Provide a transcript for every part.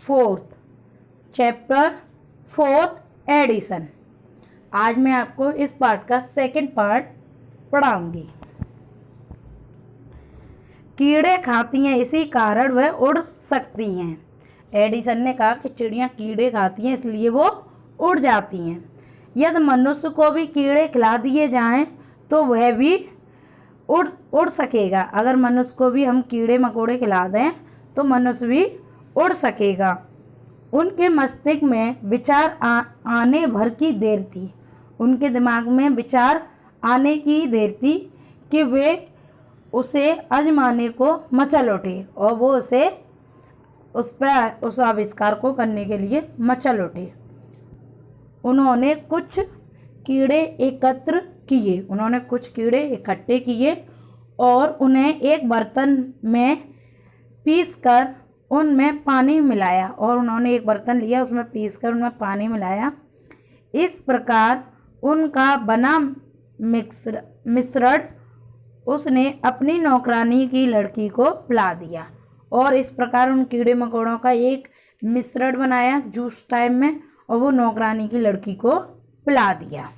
Fourth chapter 4 addition. आज मैं आपको इस पार्ट का सेकंड पार्ट पढ़ाऊंगी। कीड़े खाती हैं, इसी कारण वह उड़ सकती हैं। एडिसन ने कहा कि चिड़ियाँ कीड़े खाती हैं इसलिए वो उड़ जाती हैं। यदि मनुष्य को भी कीड़े खिला दिए जाएं तो वह भी उड़ सकेगा। अगर मनुष्य को भी हम कीड़े मकोड़े खिला दें तो मनुष्य भी उड़ सकेगा। उनके मस्तिष्क में विचार आने भर की देर थी। उनके दिमाग में विचार आने की देर थी कि वे उसे आजमाने को मचल उठे और वो उस आविष्कार को करने के लिए मचल उठे। उन्होंने कुछ कीड़े इकट्ठे किए और उन्हें एक बर्तन में पीसकर उनमें पानी मिलाया। और उन्होंने एक बर्तन लिया, उसमें पीसकर उनमें पानी मिलाया। इस प्रकार उनका बना मिश्रण उसने अपनी नौकरानी की लड़की को पिला दिया। और इस प्रकार उन कीड़े मकोड़ों का एक मिश्रण बनाया जूस टाइप में, और वो नौकरानी की लड़की को पिला दिया।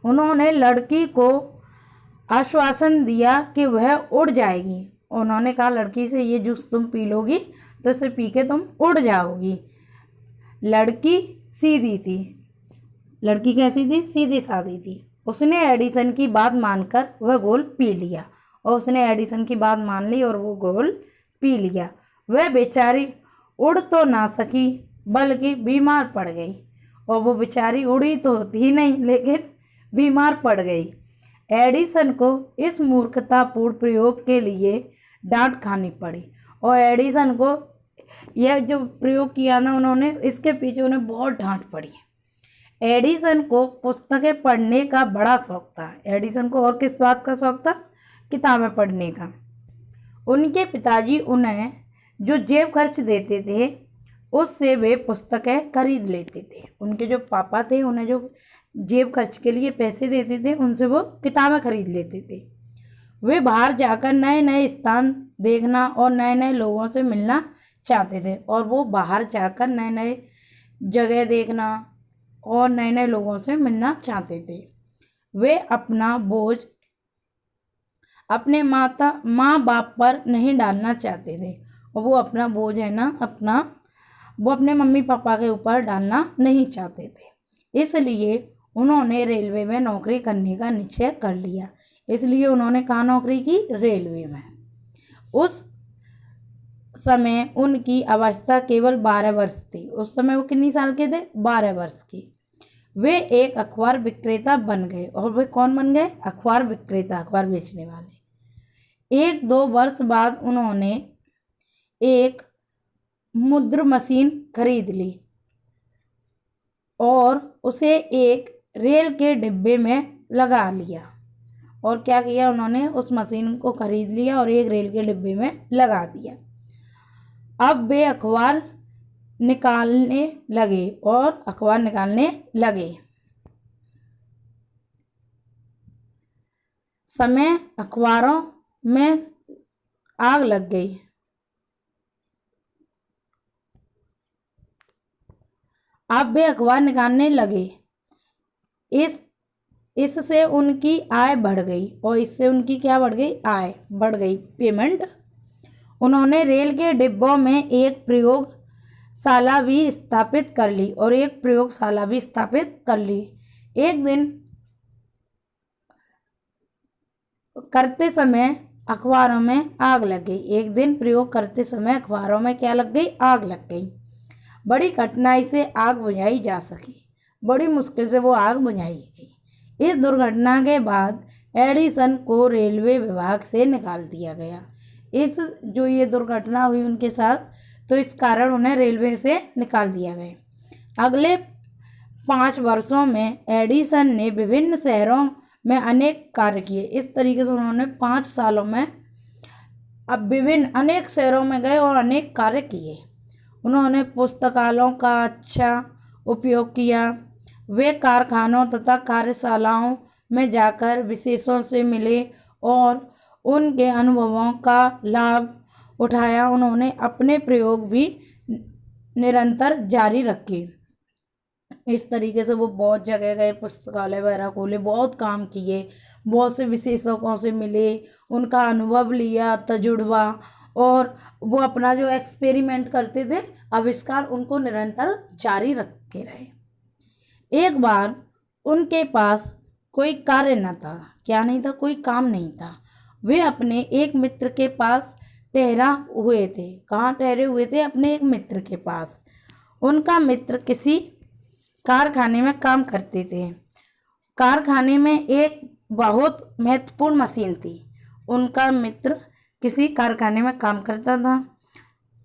उन्होंने लड़की को आश्वासन दिया कि वह उड़ जाएगी। उन्होंने कहा लड़की से, ये जूस तुम पी लोगी तो इसे पी के तुम उड़ जाओगी। लड़की सीधी थी। लड़की कैसी थी? सीधी सादी थी। उसने एडिसन की बात मानकर वह घोल पी लिया, और उसने एडिसन की बात मान ली और वो घोल पी लिया। वह बेचारी उड़ तो ना सकी बल्कि बीमार पड़ गई। और वो बेचारी उड़ी तो थी नहीं, लेकिन बीमार पड़ गई। एडिसन को इस मूर्खतापूर्ण प्रयोग के लिए डांट खानी पड़ी। और एडिसन को यह जो प्रयोग किया ना उन्होंने, इसके पीछे उन्हें बहुत डांट पड़ी। एडिसन को पुस्तकें पढ़ने का बड़ा शौक था। एडिसन को और किस बात का शौक था? किताबें पढ़ने का। उनके पिताजी उन्हें जो जेब खर्च देते थे उससे वे पुस्तकें खरीद लेते थे। उनके जो पापा थे उन्हें जो जेब खर्च के लिए पैसे देते थे उनसे वो किताबें खरीद लेते थे। वे बाहर जाकर नए नए स्थान देखना और नए नए लोगों से मिलना चाहते थे। और वो बाहर जाकर नए नए जगह देखना और नए नए लोगों से मिलना चाहते थे। वे अपना बोझ अपने माँ बाप पर नहीं डालना चाहते थे। और वो अपना बोझ है ना वो अपने मम्मी पापा के ऊपर डालना नहीं चाहते थे। इसलिए उन्होंने रेलवे में नौकरी करने का निश्चय कर लिया। इसलिए उन्होंने कहाँ नौकरी की? रेलवे में। उस समय उनकी अवस्था केवल 12 वर्ष थी। उस समय वो कितनी साल के थे? 12 वर्ष की। वे एक अखबार विक्रेता बन गए। और वे कौन बन गए? अखबार विक्रेता, अखबार बेचने वाले। 1-2 वर्ष बाद उन्होंने एक मुद्र मशीन खरीद ली और उसे एक रेल के डिब्बे में लगा लिया। और क्या किया उन्होंने? उस मशीन को खरीद लिया और एक रेल के डिब्बे में लगा दिया। अब वे अखबार निकालने लगे। समय अखबारों में आग लग गई। अब वे अखबार निकालने लगे। इससे उनकी आय बढ़ गई। और इससे उनकी क्या बढ़ गई? आय बढ़ गई, पेमेंट। उन्होंने रेल के डिब्बों में एक प्रयोगशाला भी स्थापित कर ली। एक दिन करते समय अखबारों में आग लग गई। क्या लग गई? आग लग गई। बड़ी कठिनाई से आग बुझाई जा सकी। बड़ी मुश्किल से वो आग बुझाई गई। इस दुर्घटना के बाद एडिसन को रेलवे विभाग से निकाल दिया गया। ये दुर्घटना हुई उनके साथ, तो इस कारण उन्हें रेलवे से निकाल दिया गया। अगले 5 वर्षों में एडिसन ने विभिन्न शहरों में अनेक कार्य किए। इस तरीके से उन्होंने 5 सालों में विभिन्न अनेक शहरों में गए और अनेक कार्य किए। उन्होंने पुस्तकालयों का अच्छा उपयोग किया। वे कारखानों तथा कार्यशालाओं में जाकर विशेषज्ञों से मिले और उनके अनुभवों का लाभ उठाया। उन्होंने अपने प्रयोग भी निरंतर जारी रखे। इस तरीके से वो बहुत जगह गए, पुस्तकालय वगैरह खोले, बहुत काम किए, बहुत से विशेषज्ञों से मिले, उनका अनुभव लिया, तजुर्बा, और वो अपना जो एक्सपेरिमेंट करते थे, आविष्कार, उनको निरंतर जारी रखे रहे। एक बार उनके पास कोई कार्य न था। क्या नहीं था? कोई काम नहीं था। वे अपने एक मित्र के पास ठहरा हुए थे। कहाँ ठहरे हुए थे? अपने एक मित्र के पास। उनका मित्र किसी कारखाने में काम करते थे। कारखाने में एक बहुत महत्वपूर्ण मशीन थी। उनका मित्र किसी कारखाने में काम करता था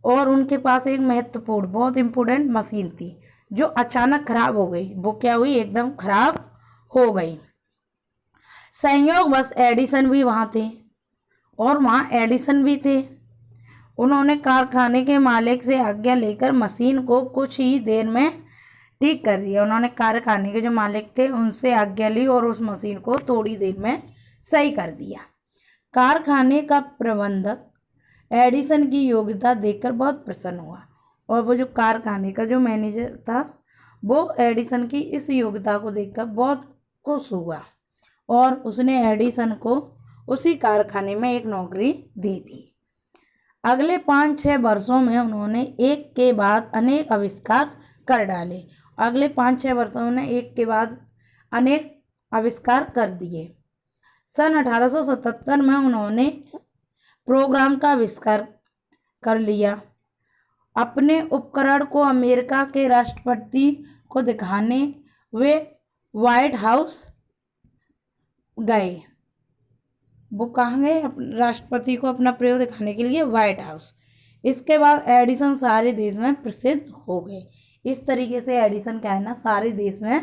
और उनके पास एक महत्वपूर्ण, बहुत इम्पोर्टेंट मशीन थी जो अचानक खराब हो गई। वो क्या हुई? एकदम खराब हो गई। संयोगवश एडिसन भी वहाँ थे और वहाँ एडिसन भी थे। उन्होंने कारखाने के मालिक से आज्ञा लेकर मशीन को कुछ ही देर में ठीक कर दिया। उन्होंने कारखाने के जो मालिक थे उनसे आज्ञा ली और उस मशीन को थोड़ी देर में सही कर दिया। कारखाने का प्रबंधक एडिसन की योग्यता देखकर बहुत प्रसन्न हुआ और वो जो कारखाने का जो मैनेजर था वो एडिसन की इस योग्यता को देखकर बहुत खुश हुआ और उसने एडिसन को उसी कारखाने में एक नौकरी दी थी। अगले 5-6 वर्षों में उन्होंने एक के बाद अनेक आविष्कार कर डाले। अगले 5-6 वर्षों में एक के बाद अनेक आविष्कार कर दिए। सन 1877 में उन्होंने प्रोग्राम का आविष्कार कर लिया। अपने उपकरण को अमेरिका के राष्ट्रपति को दिखाने वे व्हाइट हाउस गए। वो कहाँ गए? राष्ट्रपति को अपना प्रयोग दिखाने के लिए व्हाइट हाउस। इसके बाद एडिसन सारे देश में प्रसिद्ध हो गए। इस तरीके से एडिसन क्या है ना, सारे देश में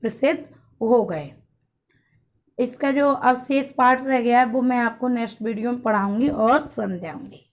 प्रसिद्ध हो गए। इसका जो अब शेष पार्ट रह गया है वो मैं आपको नेक्स्ट वीडियो में पढ़ाऊंगी और समझाऊंगी।